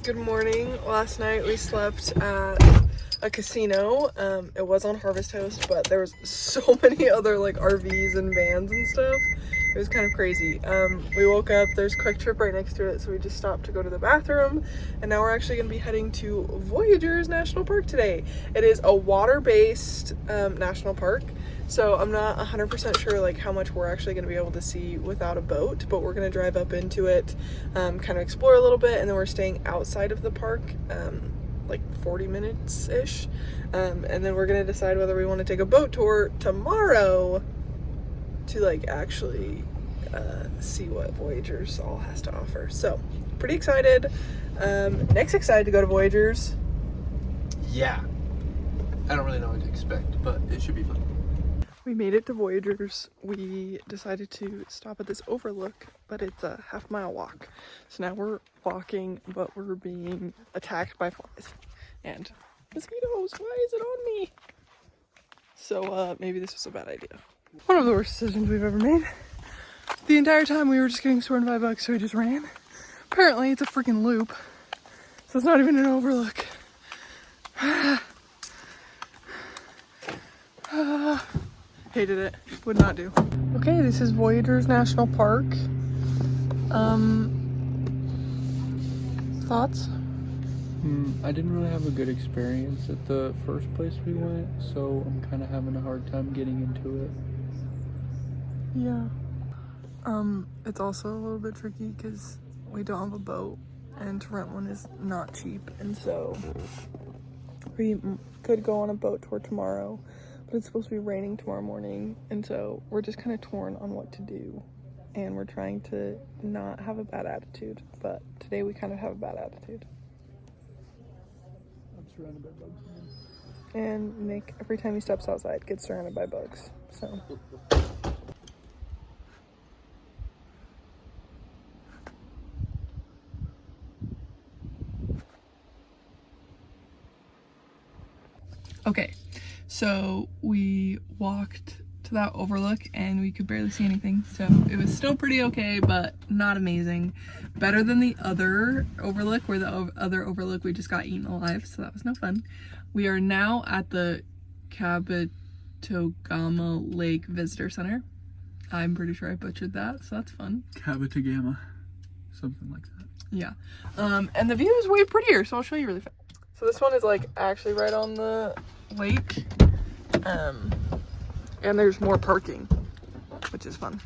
Good morning. Last night we slept at a casino. It was on Harvest Host, but there was so many other like RVs and vans and stuff. It was kind of crazy. We woke up, there's Quick Trip right next to it, so we just stopped to go to the bathroom, and now we're actually going to be heading to Voyaguers National Park today. It is a water-based national park, so I'm not 100% sure like how much we're actually going to be able to see without a boat, but we're going to drive up into it, kind of explore a little bit, and then we're staying outside of the park, like 40 minutes ish, and then we're going to decide whether we want to take a boat tour tomorrow to like actually see what Voyagers all has to offer. So pretty excited. Nick's excited to go to Voyagers. Yeah, I don't really know what to expect, but it should be fun. We made it to Voyagers. We decided to stop at this overlook, but it's a half-mile walk. So now we're walking, but we're being attacked by flies and mosquitoes. Why is it on me? So maybe this was a bad idea. One of the worst decisions we've ever made. The entire time we were just getting surrounded by bugs, so we just ran. Apparently it's a freaking loop, so it's not even an overlook. Hated it. Would not do. Okay, this is Voyagers National Park. Thoughts? I didn't really have a good experience at the first place we went, so I'm kind of having a hard time getting into it. Yeah. It's also a little bit tricky because we don't have a boat, and to rent one is not cheap, and so we could go on a boat tour tomorrow, but it's supposed to be raining tomorrow morning, and so we're just kind of torn on what to do, and we're trying to not have a bad attitude, but today we kind of have a bad attitude. I'm surrounded by bugs again. And Nick, every time he steps outside, gets surrounded by bugs, so. Okay, so we walked to that overlook and we could barely see anything, so it was still pretty okay, but not amazing. Better than the other overlook, where the other overlook we just got eaten alive, so that was no fun. We are now at the Kabetogama Lake Visitor Center. I'm pretty sure I butchered that, so that's fun. Kabetogama, something like that. Yeah, and the view is way prettier, so I'll show you really fast. So this one is like actually right on the lake, and there's more parking, which is fun.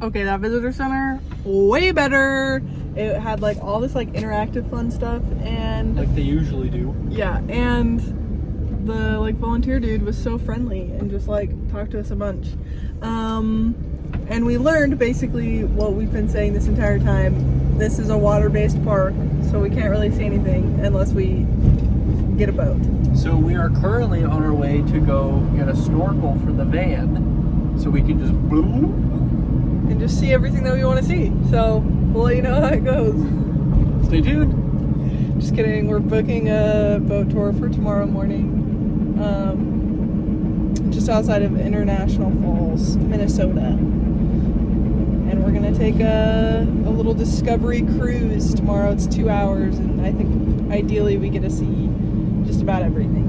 Okay, that visitor center, way better. It had like all this like interactive fun stuff, and Like they usually do. yeah, and the like volunteer dude was so friendly and just like talked to us a bunch. And we learned basically what we've been saying this entire time. This is a water-based park, so we can't really see anything unless we get a boat. So we are currently on our way to go get a snorkel for the van, so we can just boom And just see everything that we want to see. So we'll let you know how it goes. Stay tuned. Just kidding, we're booking a boat tour for tomorrow morning. Just outside of International Falls, Minnesota. And we're gonna take a little discovery cruise tomorrow. It's 2 hours, and I think ideally we get to see just about everything.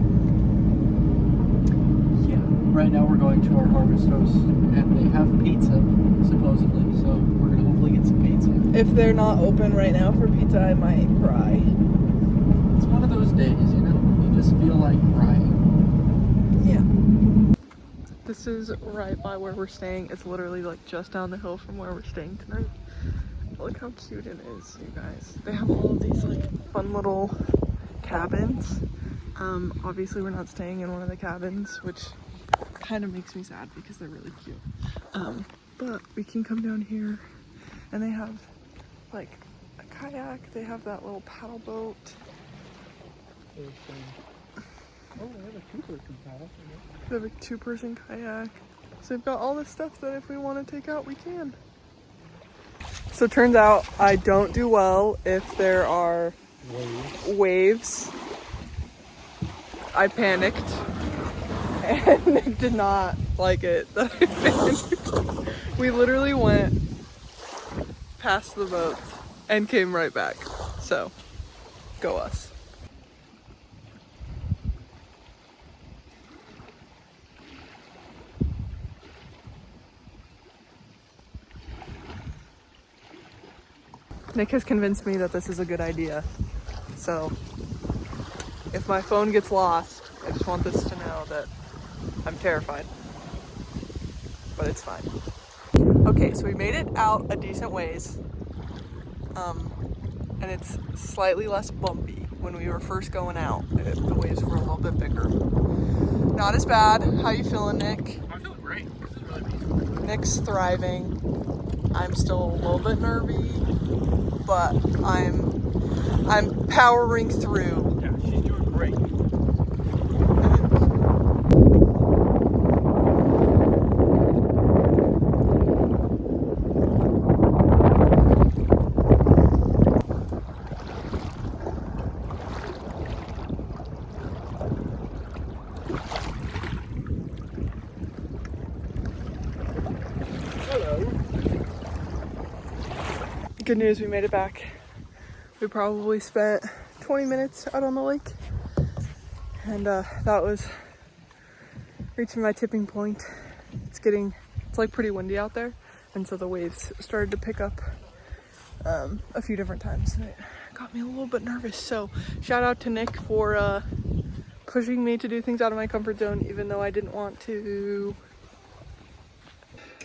Yeah. Right now we're going to our Harvest Host, and they have pizza, supposedly, so we're gonna hopefully get some pizza. If they're not open right now for pizza, I might cry. It's one of those days, you know? You just feel like crying. Yeah. This is right by where we're staying. It's literally like just down the hill from where we're staying tonight. Look how cute it is, you guys. They have all of these like fun little cabins. Obviously we're not staying in one of the cabins, which kind of makes me sad because they're really cute. But we can come down here, and they have like a kayak. They have that little paddle boat. Oh, they have a two-person kayak. They have a two-person kayak. So they've got all this stuff that if we want to take out, we can. So it turns out I don't do well if there are waves. I panicked and Nick did not like it. We literally went past the boats and came right back. So, go us. Nick has convinced me that this is a good idea. So, if my phone gets lost, I just want this to know that I'm terrified. But it's fine. Okay, so we made it out a decent ways. And it's slightly less bumpy. When we were first going out, the waves were a little bit bigger. Not as bad. How you feeling, Nick? I'm feeling great. This is really peaceful. Nick's thriving. I'm still a little bit nervy, but I'm powering through. Yeah, she's doing great. Good news, we made it back. We probably spent 20 minutes out on the lake. And that was reaching my tipping point. It's like pretty windy out there. And so the waves started to pick up a few different times. And it got me a little bit nervous. So shout out to Nick for pushing me to do things out of my comfort zone, even though I didn't want to.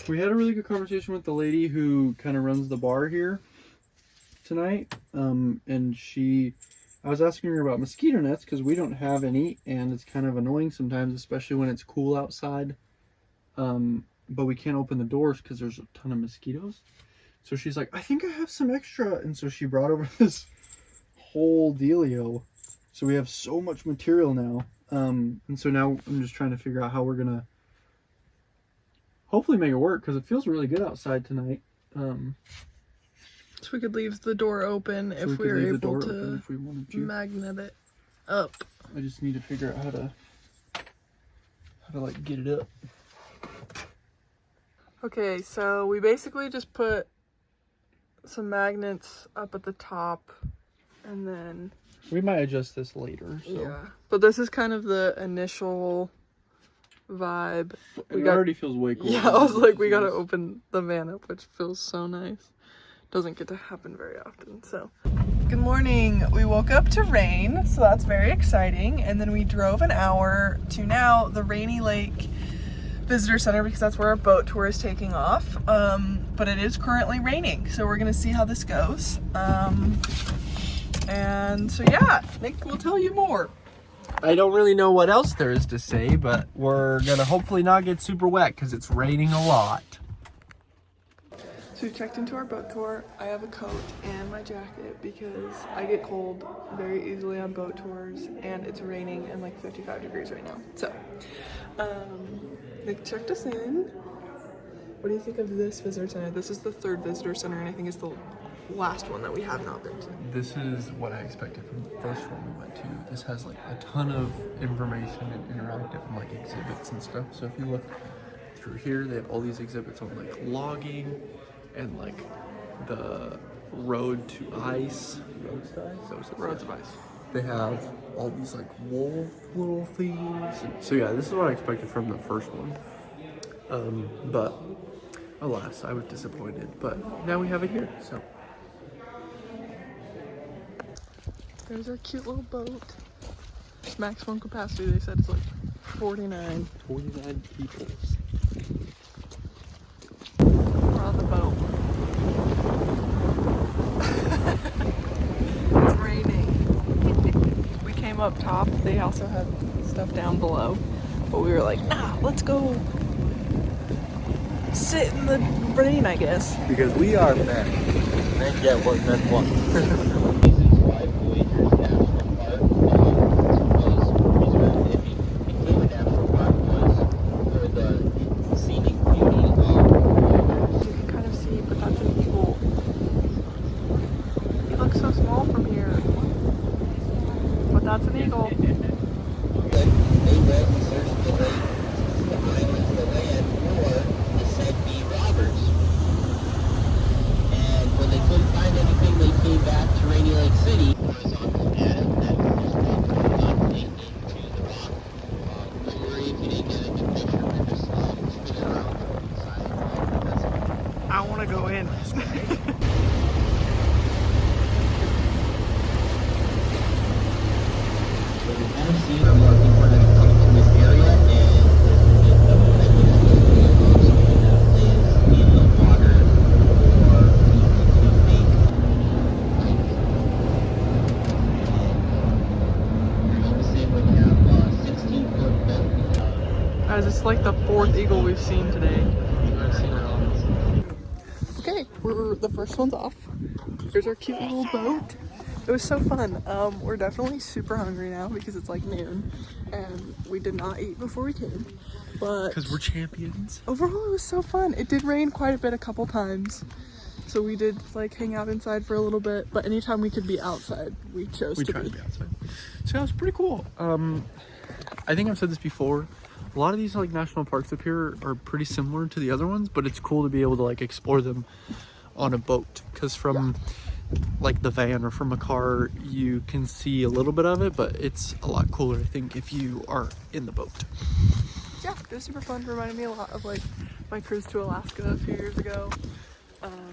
We had a really good conversation with the lady who kind of runs the bar here tonight, and I was asking her about mosquito nets because we don't have any, and it's kind of annoying sometimes, especially when it's cool outside, but we can't open the doors because there's a ton of mosquitoes. So she's like, I think I have some extra, and so she brought over this whole dealio, so we have so much material now, and so now I'm just trying to figure out how we're gonna hopefully make it work, because it feels really good outside tonight. So we could leave the door open if we were able to magnet it up. I just need to figure out how to like get it up. Okay, so we basically just put some magnets up at the top, and then We might adjust this later. So. yeah. But this is kind of the initial vibe. It already feels way cool. Yeah, I was like, we gotta open the van up, which feels so nice. Doesn't get to happen very often. So good morning. We woke up to rain, so that's very exciting, and then we drove an hour to now the Rainy Lake Visitor Center because that's where our boat tour is taking off. But it is currently raining, so we're gonna see how this goes. And so yeah, Nick will tell you more. I don't really know what else there is to say, but we're gonna hopefully not get super wet because it's raining a lot. So we checked into our boat tour. I have a coat and my jacket because I get cold very easily on boat tours, and it's raining and like 55 degrees right now. So, they checked us in. What do you think of this visitor center? This is the third visitor center, and I think it's the last one that we have not been to. This is what I expected from the first one we went to. This has like a ton of information and interactive and like exhibits and stuff. So if you look through here, they have all these exhibits on like logging and like the road to ice. Roads of ice. They have all these like wolf little things. So yeah, this is what I expected from the first one. But alas, I was disappointed. But now we have it here, so. There's our cute little boat. Maximum capacity, they said, is like 49. 49 people. We're on the boat. It's raining. We came up top. They also had stuff down below. But we were like, nah, let's go sit in the rain, I guess. Because we are men. Men get what men want. Reasons why Voyaguers National Park was preserved and became a national park was for the scenic beauty of Voyaguers. You can kind of see, but that's an eagle. He looks so small from here. But that's an eagle. But they went and searched the lake, the islands, the land for the said-be robbers. And when they couldn't find anything, they came back to Rainy Lake City. Horizontal attic that was directly into the rock. Don't worry if you didn't get a good picture. We're just spinning around to the side. That's I want to go in. what we've kind of seen. A lot of people are going to come to this area and get the benefits of someone that lives in the water or easy to make. You're noticing when you have a 16-foot boat. Guys, it's like the 4th eagle we've seen today. Okay, we're the first one's off. Here's our cute little boat. It was so fun. We're definitely super hungry now because it's like noon and we did not eat before we came. But Because we're champions. overall it was so fun. It did rain quite a bit a couple times. So we did like hang out inside for a little bit, but anytime we could be outside, we chose We to tried be. to be outside. So yeah, it was pretty cool. I think I've said this before. A lot of these like national parks up here are pretty similar to the other ones, but it's cool to be able to like explore them on a boat. Because from like the van or from a car, you can see a little bit of it, but it's a lot cooler, I think, if you are in the boat. Yeah, it was super fun. Reminded me a lot of like my cruise to Alaska a few years ago.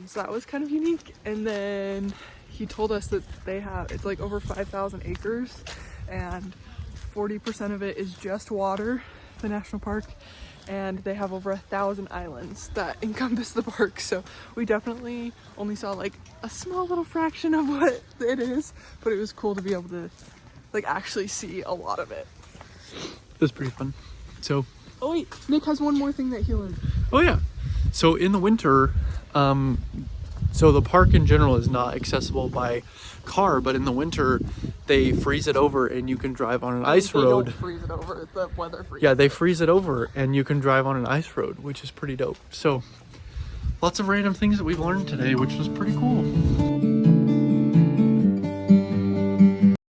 So that was kind of unique. And then he told us that they have, it's like over 5,000 acres and 40% of it is just water, the national park. And they have over 1,000 islands that encompass the park. So we definitely only saw like a small little fraction of what it is, but it was cool to be able to like actually see a lot of it. It was pretty fun. So, Oh wait, Nick has one more thing that he learned. oh yeah. So in the winter, so the park in general is not accessible by car, but in the winter they freeze it over and you can drive on an ice They road. don't freeze it over, the weather freezes. Yeah, they freeze it over and you can drive on an ice road, which is pretty dope. So lots of random things that we've learned today, which was pretty cool.